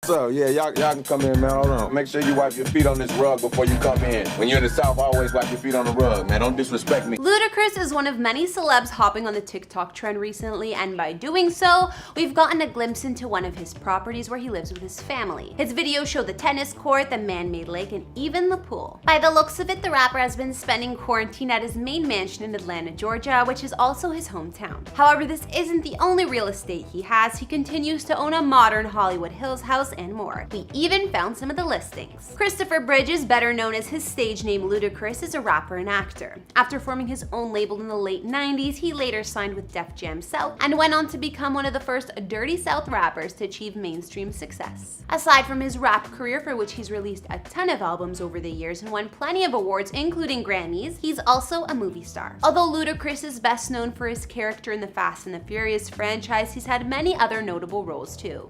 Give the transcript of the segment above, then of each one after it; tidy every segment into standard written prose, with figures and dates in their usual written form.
So yeah, y'all can come in, man. Hold on. Make sure you wipe your feet on this rug before you come in. When you're in the South, always wipe your feet on the rug, man. Don't disrespect me. Ludacris is one of many celebs hopping on the TikTok trend recently, and by doing so, we've gotten a glimpse into one of his properties where he lives with his family. His videos show the tennis court, the man-made lake, and even the pool. By the looks of it, the rapper has been spending quarantine at his main mansion in Atlanta, Georgia, which is also his hometown. However, this isn't the only real estate he has. He continues to own a modern Hollywood Hills house and more. We even found some of the listings. Christopher Bridges, better known as his stage name Ludacris, is a rapper and actor. After forming his own label in the late 90s, he later signed with Def Jam South and went on to become one of the first Dirty South rappers to achieve mainstream success. Aside from his rap career, for which he's released a ton of albums over the years and won plenty of awards, including Grammys, he's also a movie star. Although Ludacris is best known for his character in the Fast and the Furious franchise, he's had many other notable roles too.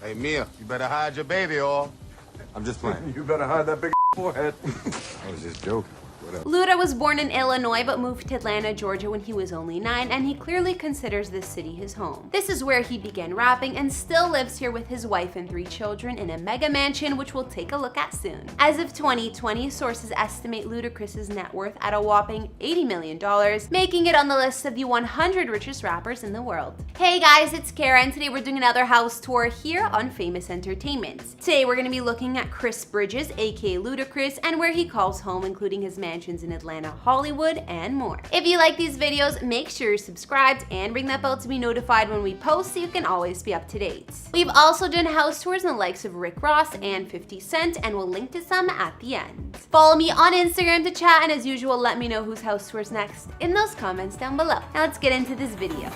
Hey, Mia, you better hide your baby oil. I'm just playing. You better hide that big forehead. I was just joking. Luda was born in Illinois but moved to Atlanta, Georgia when he was only 9, and he clearly considers this city his home. This is where he began rapping and still lives here with his wife and 3 children in a mega mansion, which we'll take a look at soon. As of 2020, sources estimate Ludacris's net worth at a whopping $80 million, making it on the list of the 100 richest rappers in the world. Hey guys, it's Kara, and today we're doing another house tour here on Famous Entertainment. Today we're going to be looking at Chris Bridges, aka Ludacris, and where he calls home, including his mansions in Atlanta, Hollywood, and more. If you like these videos, make sure you're subscribed and ring that bell to be notified when we post so you can always be up to date. We've also done house tours in the likes of Rick Ross and 50 Cent, and we'll link to some at the end. Follow me on Instagram to chat, and as usual, let me know whose house tour's next in those comments down below. Now let's get into this video.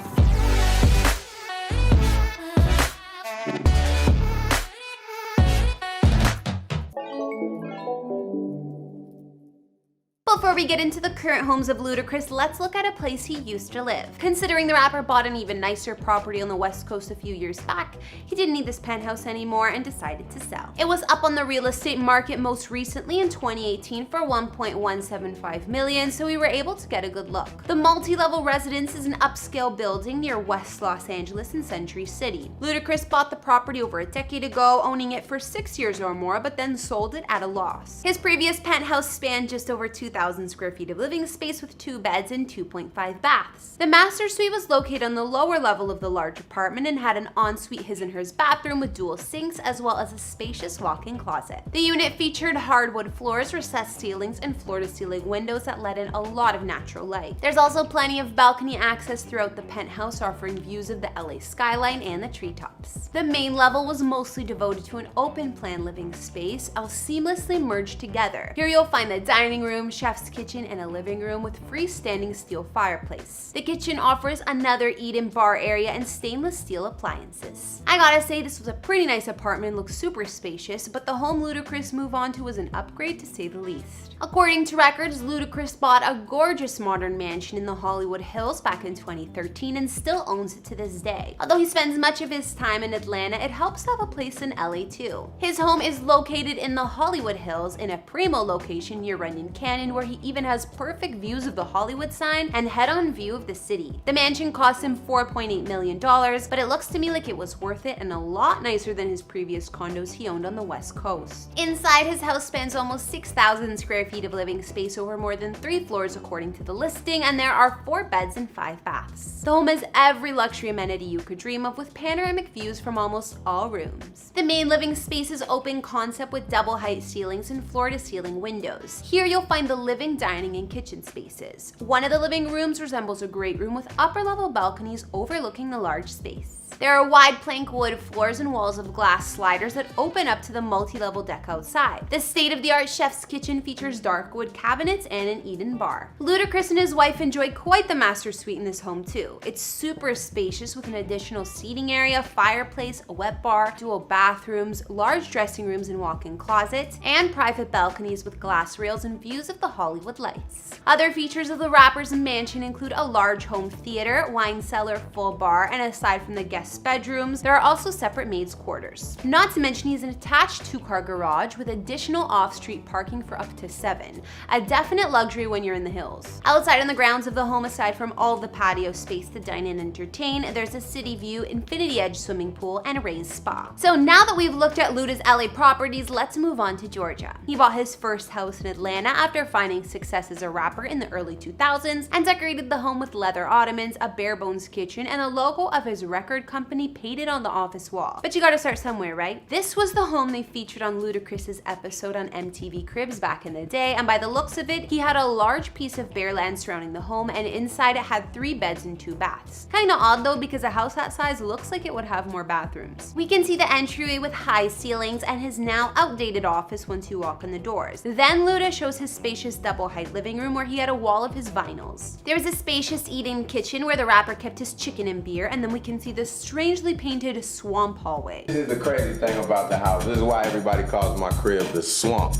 Before we get into the current homes of Ludacris, let's look at a place he used to live. Considering the rapper bought an even nicer property on the West Coast a few years back, he didn't need this penthouse anymore and decided to sell. It was up on the real estate market most recently in 2018 for $1.175 million, so we were able to get a good look. The multi-level residence is an upscale building near West Los Angeles in Century City. Ludacris bought the property over a decade ago, owning it for 6 years or more, but then sold it at a loss. His previous penthouse spanned just over 2,000 square feet of living space with 2 beds and 2.5 baths. The master suite was located on the lower level of the large apartment and had an ensuite his and hers bathroom with dual sinks as well as a spacious walk-in closet. The unit featured hardwood floors, recessed ceilings, and floor-to-ceiling windows that let in a lot of natural light. There's also plenty of balcony access throughout the penthouse, offering views of the LA skyline and the treetops. The main level was mostly devoted to an open-plan living space, all seamlessly merged together. Here you'll find the dining room, chef's kitchen, and a living room with freestanding steel fireplace. The kitchen offers another eat-in bar area and stainless steel appliances. I gotta say, this was a pretty nice apartment, looks super spacious, but the home Ludacris moved on to was an upgrade to say the least. According to records, Ludacris bought a gorgeous modern mansion in the Hollywood Hills back in 2013 and still owns it to this day. Although he spends much of his time in Atlanta, it helps to have a place in LA too. His home is located in the Hollywood Hills in a primo location near Runyon Canyon, where he even has perfect views of the Hollywood sign and head-on view of the city. The mansion cost him $4.8 million, but it looks to me like it was worth it and a lot nicer than his previous condos he owned on the West Coast. Inside, his house spans almost 6,000 square feet of living space over more than 3 floors according to the listing, and there are 4 beds and 5 baths. The home has every luxury amenity you could dream of, with panoramic views from almost all rooms. The main living space is open concept with double height ceilings and floor-to-ceiling windows. Here you'll find the living, dining, and kitchen spaces. One of the living rooms resembles a great room with upper-level balconies overlooking the large space. There are wide plank wood floors and walls of glass sliders that open up to the multi-level deck outside. The state-of-the-art chef's kitchen features dark wood cabinets and an eat-in bar. Ludacris and his wife enjoy quite the master suite in this home too. It's super spacious with an additional seating area, fireplace, a wet bar, dual bathrooms, large dressing rooms and walk-in closets, and private balconies with glass rails and views of the Hollywood lights. Other features of the rapper's mansion include a large home theater, wine cellar, full bar, and aside from the guest guest bedrooms. There are also separate maids' quarters. Not to mention he's an attached 2-car garage with additional off-street parking for up to 7. A definite luxury when you're in the hills. Outside on the grounds of the home, aside from all the patio space to dine and entertain, there's a city view, infinity edge swimming pool, and a raised spa. So now that we've looked at Luda's LA properties, let's move on to Georgia. He bought his first house in Atlanta after finding success as a rapper in the early 2000s and decorated the home with leather ottomans, a bare bones kitchen, and a logo of his record company painted on the office wall. But you gotta start somewhere, right? This was the home they featured on Ludacris's episode on MTV Cribs back in the day, and by the looks of it, he had a large piece of bare land surrounding the home, and inside it had 3 beds and 2 baths. Kinda odd though, because a house that size looks like it would have more bathrooms. We can see the entryway with high ceilings and his now outdated office once you walk in the doors. Then Luda shows his spacious double-height living room where he had a wall of his vinyls. There was a spacious eating kitchen where the rapper kept his chicken and beer, and then we can see this strangely painted swamp hallway. This is the crazy thing about the house. This is why everybody calls my crib the swamp.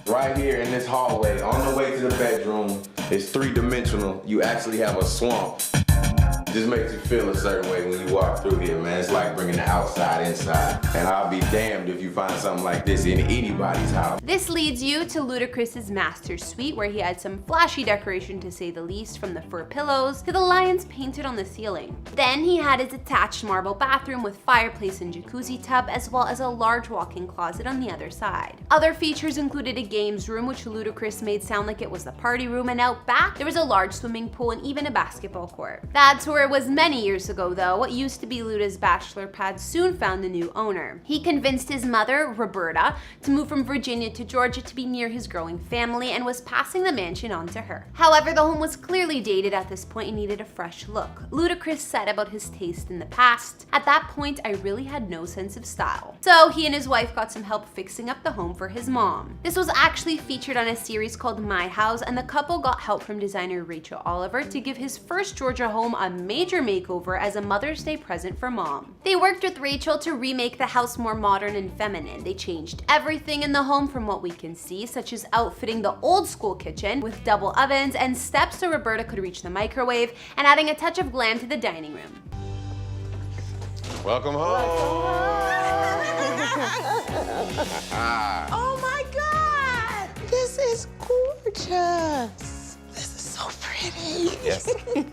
Right here in this hallway, on the way to the bedroom, it's 3-dimensional. You actually have a swamp. It just makes you feel a certain way when you walk through here, man. It's like bringing the outside inside. And I'll be damned if you find something like this in anybody's house. This leads you to Ludacris's master suite, where he had some flashy decoration to say the least, from the fur pillows to the lions painted on the ceiling. Then he had his attached marble bathroom with fireplace and jacuzzi tub, as well as a large walk-in closet on the other side. Other features included a games room, which Ludacris made sound like it was the party room, and out back there was a large swimming pool and even a basketball court. That's where it was many years ago though. What used to be Luda's bachelor pad soon found a new owner. He convinced his mother, Roberta, to move from Virginia to Georgia to be near his growing family and was passing the mansion on to her. However, the home was clearly dated at this point and needed a fresh look. Ludacris said about his taste in the past, "At that point, I really had no sense of style." So he and his wife got some help fixing up the home for his mom. This was actually featured on a series called My House, and the couple got help from designer Rachel Oliver to give his first Georgia home a major makeover as a Mother's Day present for mom. They worked with Rachel to remake the house more modern and feminine. They changed everything in the home from what we can see, such as outfitting the old school kitchen with double ovens and steps so Roberta could reach the microwave, and adding a touch of glam to the dining room. Welcome home. Oh my God! This is gorgeous. This is so pretty. Yes.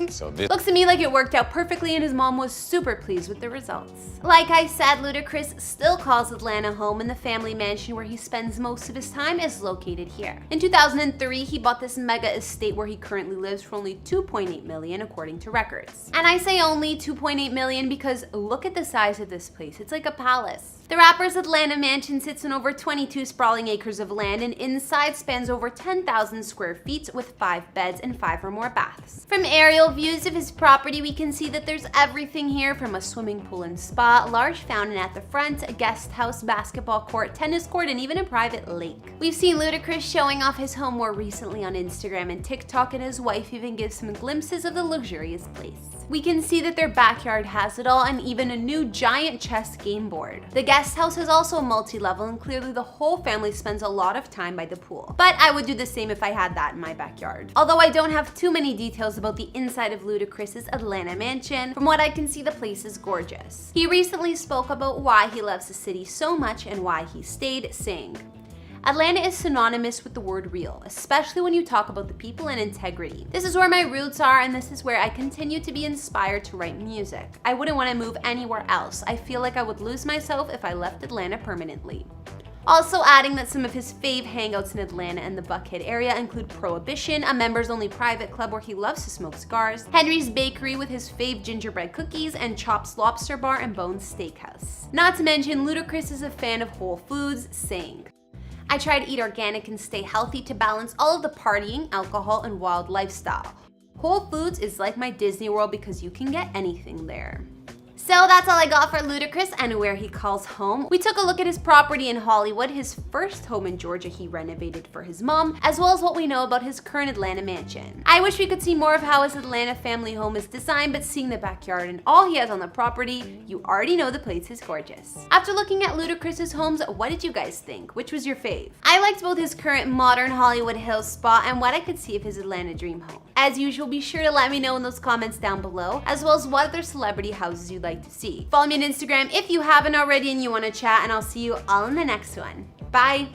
So this Looks to me like it worked out perfectly, and his mom was super pleased with the results. Like I said, Ludacris still calls Atlanta home, and the family mansion where he spends most of his time is located here. In 2003, he bought this mega estate where he currently lives for only $2.8 million according to records. And I say only $2.8 million because look at the size of this place. It's like a palace. The rapper's Atlanta mansion sits on over 22 sprawling acres of land, and inside spans over 10,000 square feet with 5 beds and 5 or more baths. From aerial views of his property, we can see that there's everything here, from a swimming pool and spa, large fountain at the front, a guest house, basketball court, tennis court, and even a private lake. We've seen Ludacris showing off his home more recently on Instagram and TikTok, and his wife even gives some glimpses of the luxurious place. We can see that their backyard has it all, and even a new giant chess game board. The guest house is also multi-level, and clearly the whole family spends a lot of time by the pool. But I would do the same if I had that in my backyard. Although I don't have too many details about the inside of Ludacris's Atlanta mansion, from what I can see, the place is gorgeous. He recently spoke about why he loves the city so much and why he stayed, saying, "Atlanta is synonymous with the word real, especially when you talk about the people and integrity. This is where my roots are, and this is where I continue to be inspired to write music. I wouldn't want to move anywhere else. I feel like I would lose myself if I left Atlanta permanently." Also adding that some of his fave hangouts in Atlanta and the Buckhead area include Prohibition, a members-only private club where he loves to smoke cigars, Henry's Bakery with his fave gingerbread cookies, and Chops Lobster Bar and Bones Steakhouse. Not to mention, Ludacris is a fan of Whole Foods, saying, "I try to eat organic and stay healthy to balance all of the partying, alcohol, and wild lifestyle. Whole Foods is like my Disney World because you can get anything there." So that's all I got for Ludacris and where he calls home. We took a look at his property in Hollywood, his first home in Georgia he renovated for his mom, as well as what we know about his current Atlanta mansion. I wish we could see more of how his Atlanta family home is designed, but seeing the backyard and all he has on the property, you already know the place is gorgeous. After looking at Ludacris's homes, what did you guys think? Which was your fave? I liked both his current modern Hollywood Hills spot and what I could see of his Atlanta dream home. As usual, be sure to let me know in those comments down below, as well as what other celebrity houses you'd like like to see. Follow me on Instagram if you haven't already and you want to chat, and I'll see you all in the next one. Bye.